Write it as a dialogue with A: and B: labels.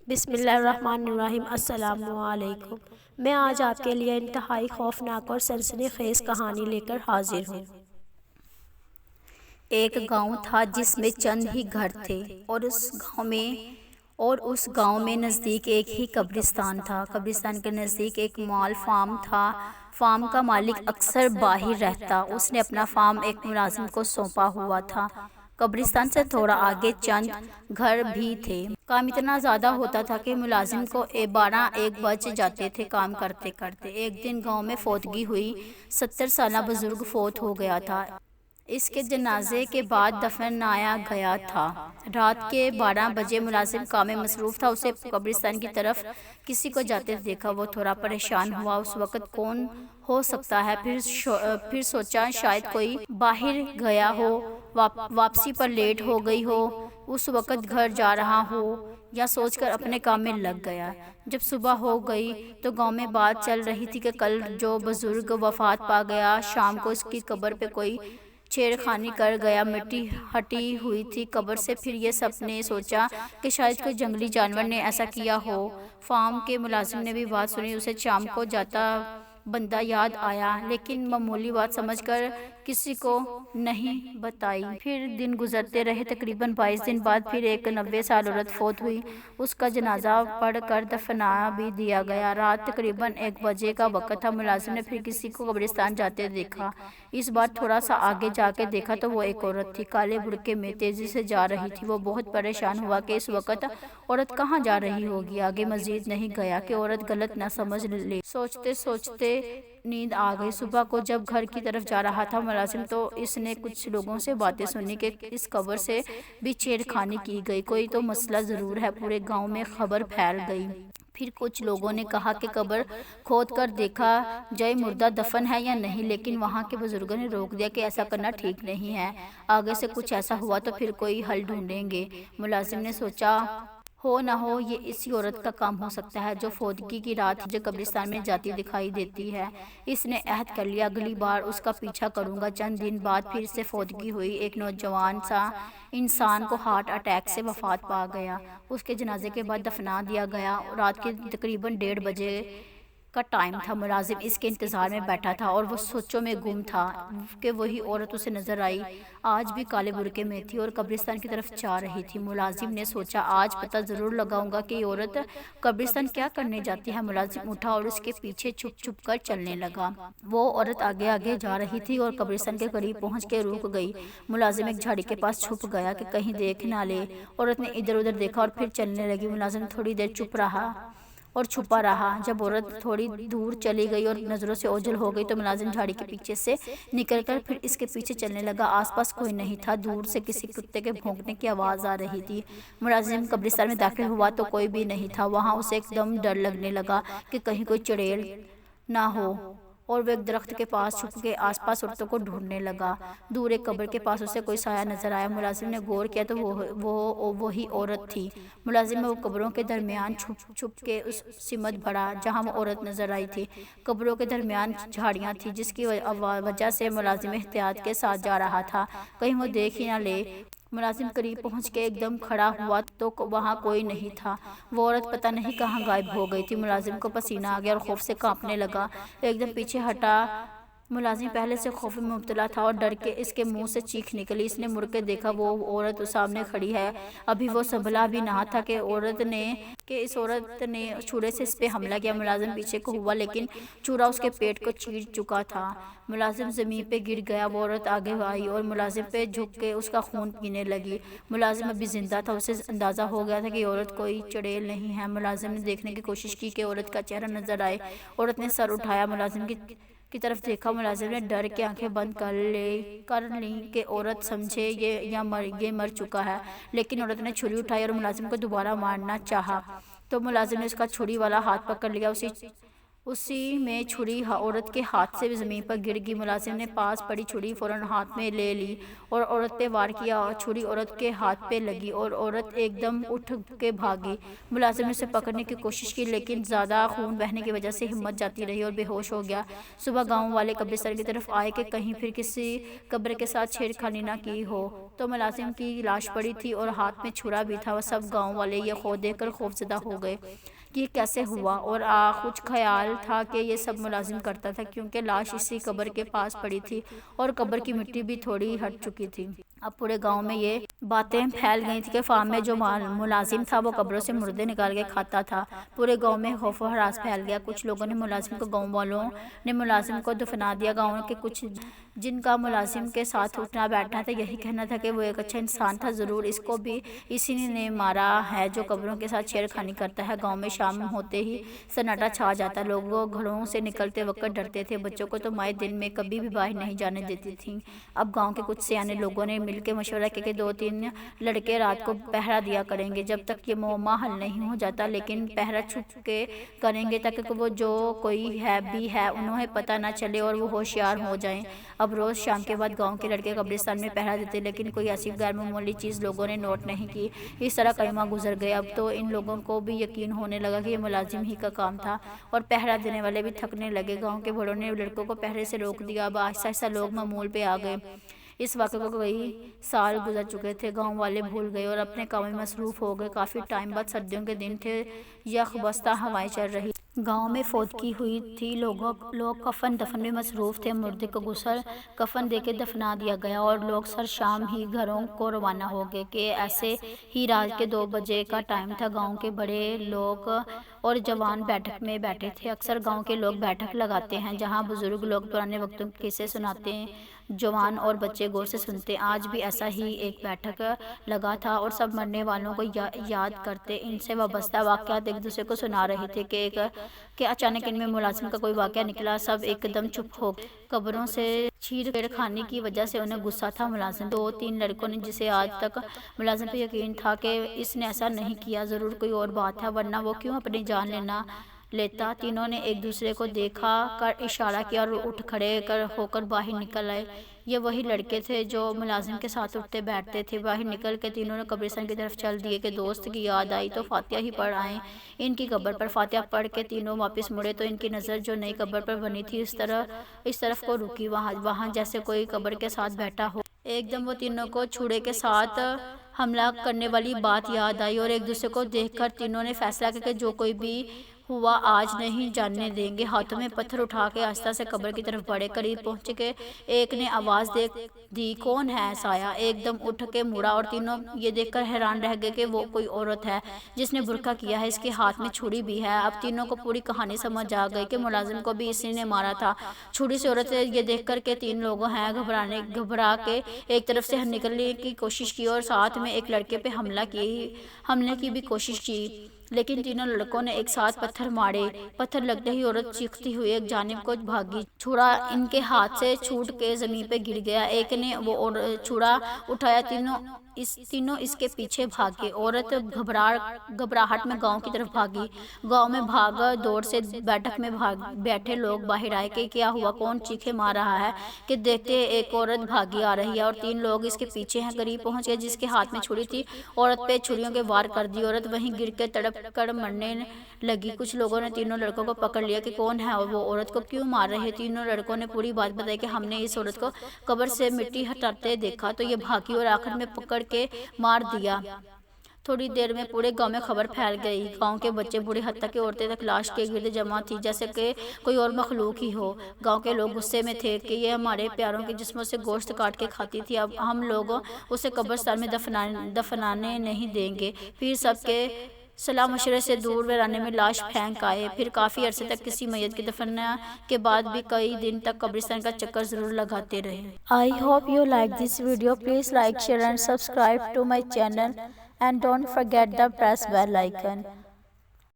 A: بسم اللہ الرحمن الرحیم۔ السلام علیکم۔ میں آج آپ کے لیے انتہائی خوفناک اور سنسنی خیز کہانی لے کر حاضر ہوں۔
B: ایک گاؤں تھا جس میں چند ہی گھر تھے اور اس گاؤں میں نزدیک ایک ہی قبرستان تھا۔ قبرستان کے نزدیک ایک مال فارم تھا۔ فارم کا مالک اکثر باہر رہتا۔ اس نے اپنا فارم ایک ملازم کو سونپا ہوا تھا۔ قبرستان سے تھوڑا آگے چند گھر بھی تھے۔ کام اتنا زیادہ ہوتا تھا کہ ملازم کو 12-1 بج جاتے تھے کام کرتے کرتے۔ ایک دن گاؤں میں فوتگی ہوئی۔ 70 سالہ بزرگ فوت ہو گیا تھا۔ اس کے جنازے کے بعد دفنایا گیا تھا۔ رات کے 12 بجے ملازم کام میں مصروف تھا۔ اسے قبرستان کی طرف کسی کو جاتے دیکھا۔ وہ تھوڑا پریشان ہوا۔ اس وقت کون ہو سکتا ہے؟ پھر سوچا شاید کوئی باہر گیا ہو، واپسی پر لیٹ ہو گئی ہو، اس وقت گھر جا رہا ہو، یا سوچ کر اپنے کام میں لگ گیا۔ جب صبح ہو گئی تو گاؤں میں بات چل رہی تھی کہ کل جو بزرگ وفات پا گیا، شام کو اس کی قبر پہ کوئی چھیڑخانی کر گیا۔ مٹی ہٹی ہوئی تھی قبر سے۔ پھر یہ سب نے سوچا کہ شاید کوئی جنگلی جانور نے ایسا کیا ہو۔ فارم کے ملازم نے بھی بات سنی۔ اسے شام کو جاتا بندہ یاد آیا، لیکن معمولی بات سمجھ کر کسی کو نہیں بتائی۔ پھر دن گزرتے رہے۔ تقریباً 22 دن بعد پھر ایک 90 سال عورت فوت ہوئی۔ اس کا جنازہ پڑھ کر دفنا بھی دیا گیا۔ رات تقریباً 1 بجے کا وقت تھا۔ ملازم نے پھر کسی کو قبرستان جاتے دیکھا۔ اس بار تھوڑا سا آگے جا کے دیکھا تو وہ ایک عورت تھی، کالے برقعے میں تیزی سے جا رہی تھی۔ وہ بہت پریشان ہوا کہ اس وقت عورت کہاں جا رہی ہوگی۔ آگے مزید نہیں گیا کہ عورت غلط نہ سمجھ لے۔ سوچتے سوچتے نیند آ گئی۔ صبح کو جب گھر کی طرف جا رہا تھا ملازم تو اس نے کچھ لوگوں سے باتیں سنی کہ اس قبر سے بھی چھیڑخانی کی گئی، کوئی تو مسئلہ ضرور ہے۔ پورے گاؤں میں خبر پھیل گئی۔ پھر کچھ لوگوں نے کہا کہ قبر کھود کر دیکھا جائے مردہ دفن ہے یا نہیں، لیکن وہاں کے بزرگوں نے روک دیا کہ ایسا کرنا ٹھیک نہیں ہے۔ آگے سے کچھ ایسا ہوا تو پھر کوئی حل ڈھونڈیں گے۔ ملازم نے سوچا ہو نہ ہو یہ اسی عورت کا کام ہو سکتا ہے جو فوتگی کی رات جو قبرستان میں جاتی دکھائی دیتی ہے۔ اس نے عہد کر لیا اگلی بار اس کا پیچھا کروں گا۔ چند دن بعد پھر سے فوتگی ہوئی۔ ایک نوجوان سا انسان کو ہارٹ اٹیک سے وفات پا گیا۔ اس کے جنازے کے بعد دفنا دیا گیا۔ رات کے تقریباً 1:30 بجے کا ٹائم تھا۔ ملازم اس کے انتظار میں بیٹھا تھا اور وہ سوچوں میں گم تھا کہ وہی عورت اسے نظر آئی۔ آج بھی کالے برقعے میں تھی اور قبرستان کی طرف جا رہی تھی۔ ملازم نے سوچا آج پتہ ضرور لگاؤں گا کہ یہ عورت قبرستان کیا کرنے جاتی ہے۔ ملازم اٹھا اور اس کے پیچھے چھپ چھپ کر چلنے لگا۔ وہ عورت آگے آگے جا رہی تھی اور قبرستان کے قریب پہنچ کے رک گئی۔ ملازم ایک جھاڑی کے پاس چھپ گیا کہ کہیں دیکھ نہ لے۔ عورت نے ادھر ادھر دیکھا اور پھر چلنے لگی۔ ملازم تھوڑی دیر چپ رہا اور چھپا رہا۔ جب عورت تھوڑی دور چلی گئی اور نظروں سے اوجھل ہو گئی تو ملازم جھاڑی کے پیچھے سے نکل کر پھر اس کے پیچھے چلنے لگا۔ آس پاس کوئی نہیں تھا۔ دور سے کسی کتے کے بھونکنے کی آواز آ رہی تھی۔ ملازم قبرستان میں داخل ہوا تو کوئی بھی نہیں تھا وہاں۔ اسے ایک دم ڈر لگنے لگا کہ کہیں کوئی چڑیل نہ ہو اور وہ ایک درخت کے پاس چھپ کے آس پاس عورتوں کو ڈھونڈنے لگا۔ دور ایک قبر کے پاس اسے کوئی سایہ نظر آیا۔ ملازم نے غور کیا تو وہی عورت تھی۔ ملازم وہ قبروں کے درمیان چھپ چھپ کے اس سمت بڑھا جہاں وہ عورت نظر آئی تھی۔ قبروں کے درمیان جھاڑیاں تھیں جس کی وجہ سے ملازم احتیاط کے ساتھ جا رہا تھا کہیں وہ دیکھ ہی نہ لے۔ ملازم قریب پہنچ کے ایک دم کھڑا ہوا تو وہاں کوئی نہیں تھا۔ وہ عورت پتہ نہیں کہاں غائب ہو گئی تھی۔ ملازم کو پسینہ آ گیا اور خوف سے کانپنے لگا۔ ایک دم پیچھے ہٹا۔ ملازم پہلے سے خوف میں مبتلا تھا اور ڈر کے اس کے منہ سے چیخ نکلی۔ اس نے مڑ کے دیکھا وہ عورت سامنے کھڑی ہے۔ ابھی وہ سنبھلا بھی نہ تھا کہ اس عورت نے چھرے سے اس پہ حملہ کیا۔ ملازم پیچھے کو ہوا لیکن چھرا اس کے پیٹ کو چیر چکا تھا۔ ملازم زمین پہ گر گیا۔ وہ عورت آگے آئی اور ملازم پہ جھک کے اس کا خون پینے لگی۔ ملازم ابھی زندہ تھا۔ اسے اندازہ ہو گیا تھا کہ یہ عورت کوئی چڑیل نہیں ہے۔ ملازم نے دیکھنے کی کوشش کی کہ عورت کا چہرہ نظر آئے۔ عورت نے سر اٹھایا، ملازم کی طرف دیکھا۔ ملازم نے ڈر کے آنکھیں بند کر لیں کہ عورت سمجھے یہ مر چکا ہے، لیکن عورت نے چھری اٹھائی اور ملازم کو دوبارہ مارنا چاہا تو ملازم نے اس کا چھری والا ہاتھ پکڑ لیا۔ اسی میں چھری عورت کے ہاتھ سے زمین پر گر گئی۔ ملازم نے پاس پڑی چھری فوراً ہاتھ میں لے لی اور عورت پہ وار کیا۔ چھری عورت کے ہاتھ پہ لگی اور عورت ایک دم اٹھ کے بھاگی۔ ملازم نے اسے پکڑنے کی کوشش کی لیکن زیادہ خون بہنے کی وجہ سے ہمت جاتی رہی اور بے ہوش ہو گیا۔ صبح گاؤں والے قبرستان کی طرف آئے کہ کہیں پھر کسی قبر کے ساتھ چھیڑ خانی نہ کی ہو، تو ملازم کی لاش پڑی تھی اور ہاتھ میں چھرا بھی تھا۔ سب گاؤں والے یہ دیکھ کر خوفزدہ ہو گئے کہ یہ کیسے ہوا، اور کچھ خیال تھا کہ یہ سب ملازم کرتا تھا کیونکہ لاش اسی قبر کے پاس پڑی تھی اور قبر کی مٹی بھی تھوڑی ہٹ چکی تھی۔ اب پورے گاؤں میں یہ باتیں پھیل گئی تھی کہ فارم میں جو ملازم تھا وہ قبروں سے مردے نکال کے کھاتا تھا۔ پورے گاؤں میں خوف و ہراس پھیل گیا۔ کچھ لوگوں نے گاؤں والوں نے ملازم کو دفنا دیا۔ گاؤں کے کچھ جن کا ملازم کے ساتھ اٹھنا بیٹھنا تھا یہی کہنا تھا کہ وہ ایک اچھا انسان تھا، ضرور اس کو بھی اسی نے مارا ہے جو قبروں کے ساتھ چھیڑ خانی کرتا ہے۔ گاؤں میں شام ہوتے ہی سناٹا چھا جاتا۔ لوگ گھروں سے نکلتے وقت ڈرتے تھے۔ بچوں کو تو مائیں دن میں کبھی بھی باہر نہیں جانے دیتی تھیں۔ اب گاؤں کے کچھ سیانے لوگوں نے مل کے مشورہ کیا کہ 2-3 لڑکے رات کو پہرا دیا کریں گے جب تک یہ معمہ حل نہیں ہو جاتا، لیکن پہرا چھپ کے کریں گے تاکہ وہ جو کوئی ہے بھی ہے انہیں پتہ نہ چلے اور وہ ہوشیار ہو جائیں۔ اب روز شام کے بعد گاؤں کے لڑکے قبرستان میں پہرا دیتے، لیکن کوئی ایسی غیر معمولی چیز لوگوں نے نوٹ نہیں کی۔ اس طرح کئی ماہ گزر گئے۔ اب تو ان لوگوں کو بھی یقین ہونے لگا کہ یہ ملازم ہی کا کام تھا اور پہرا دینے والے بھی تھکنے لگے۔ گاؤں کے بڑوں نے لڑکوں کو پہرے سے روک دیا۔ اب آہستہ آہستہ لوگ معمول پہ آ گئے۔ اس واقعے کو کئی سال گزر چکے تھے۔ گاؤں والے بھول گئے اور اپنے کاموں میں مصروف ہو گئے۔ کافی ٹائم بعد سردیوں کے دن تھے، یخ بستہ ہوائیں چل رہی۔ گاؤں میں فوتگی ہوئی تھی، لوگ کفن دفن میں مصروف تھے۔ مردے کو غسل کفن دے کے دفنا دیا گیا اور لوگ سر شام ہی گھروں کو روانہ ہو گئے کہ ایسے ہی رات کے 2 بجے کا ٹائم تھا۔ گاؤں کے بڑے لوگ اور جوان بیٹھک میں بیٹھے تھے۔ اکثر گاؤں کے لوگ بیٹھک لگاتے ہیں جہاں بزرگ لوگ پرانے وقتوں کے قصے سناتے ہیں، جوان اور بچے غور سے سنتے۔ آج بھی ایسا ہی ایک بیٹھک لگا تھا اور سب مرنے والوں کو یاد کرتے، ان سے وابستہ واقعات ایک دوسرے کو سنا رہے تھے کہ اچانک ان میں ملازم کا کوئی واقعہ نکلا۔ سب ایک دم چپ ہو گئے۔ قبروں سے چھیڑ خانی کی وجہ سے انہیں غصہ تھا۔ ملازم 2-3 لڑکوں نے، جسے آج تک ملازم پہ یقین تھا کہ اس نے ایسا نہیں کیا، ضرور کوئی اور بات ہے ورنہ وہ کیوں اپنی جان لیتا۔ تینوں نے ایک دوسرے کو دیکھا کر اشارہ کیا اور اٹھ کھڑے ہو کر باہر نکل آئے۔ یہ وہی لڑکے تھے جو ملازم کے ساتھ اٹھتے بیٹھتے تھے۔ باہر نکل کے تینوں نے قبرستان کی طرف چل دیے کہ دوست کی یاد آئی تو فاتحہ ہی پڑھ آئیں ان کی قبر پر۔ فاتحہ پڑھ کے تینوں واپس مڑے تو ان کی نظر جو نئی قبر پر بنی تھی اس طرف کو رکی، وہاں جیسے کوئی قبر کے ساتھ بیٹھا ہو۔ ایک دم وہ تینوں کو چھڑے کے ساتھ حملہ کرنے والی بات یاد آئی اور ایک دوسرے کو دیکھ کر تینوں نے فیصلہ کیا کہ جو کوئی بھی ہوا آج نہیں جاننے دیں گے۔ ہاتھوں میں پتھر اٹھا کے آہستہ سے قبر کی طرف بڑھے، قریب پہنچے کہ ایک نے آواز دی، کون ہے سایہ؟ ایک دم اٹھ کے مڑا اور تینوں یہ دیکھ کر حیران رہ گئے کہ وہ کوئی عورت ہے جس نے برقع کیا ہے، اس کے ہاتھ میں چھری بھی ہے۔ اب تینوں کو پوری کہانی سمجھ آ گئی کہ ملازم کو بھی اسی نے مارا تھا چھری سے۔ عورت یہ دیکھ کر کہ 3 لوگ ہیں گھبرا کے ایک طرف سے نکلنے کی کوشش کی اور ساتھ میں ایک لڑکے پہ حملے کی بھی کوشش کی، لیکن تینوں لڑکوں نے ایک ساتھ پتھر مارے۔ پتھر لگتے ہی عورت چیختی ہوئی ایک جانب کو بھاگی۔ چھڑا ان کے ہاتھ سے چھوٹ کے زمین پہ گر گیا۔ ایک نے وہ چھڑا اٹھایا، تینوں اس کے پیچھے بھاگے۔ عورت گھبراہٹ میں گاؤں کی طرف بھاگی۔ گاؤں میں بھاگ دوڑ سے بیٹھک میں بیٹھے لوگ باہر آئے کہ کیا ہوا، کون چیخے مار رہا ہے، کہ دیکھتے ایک عورت بھاگی آ رہی ہے اور 3 لوگ اس کے پیچھے ہیں۔ قریب پہنچ گئے، جس کے ہاتھ میں چھری تھی عورت پہ چھریوں کے وار کر دی۔ عورت وہیں گر کے تڑپ کر مرنے لگی۔ کچھ لوگوں نے تینوں لڑکوں کو پکڑ لیا کہ کون ہے وہ عورت کو کیوں مار رہے۔ تینوں لڑکوں نے پوری بات بتائی کہ ہم نے اس عورت کو قبر سے مٹی ہٹاتے دیکھا تو یہ بھاگی اور آخر میں پکڑ کے مار دیا۔ تھوڑی دیر میں پورے گاؤں میں خبر پھیل گئی۔ گاؤں کے بچے بوڑھے حتیٰ کہ عورتیں تک لاش کے گرد جمع تھی جیسے کہ کوئی اور مخلوق ہی ہو۔ گاؤں کے لوگ غصے میں تھے کہ یہ ہمارے پیاروں کے جسموں سے گوشت کاٹ کے کھاتی تھی، اب ہم لوگ اسے قبرستان میں دفنانے نہیں دیں گے۔ پھر سب کے صلاح مشورے سے دور ویرانے میں لاش پھینک آئے۔ پھر کافی عرصے تک کسی میت کے دفن کے بعد بھی کئی دن تک قبرستان کا چکر ضرور لگاتے رہے۔
A: I hope you like this video. Please like, share and subscribe to my channel and don't forget the press bell icon.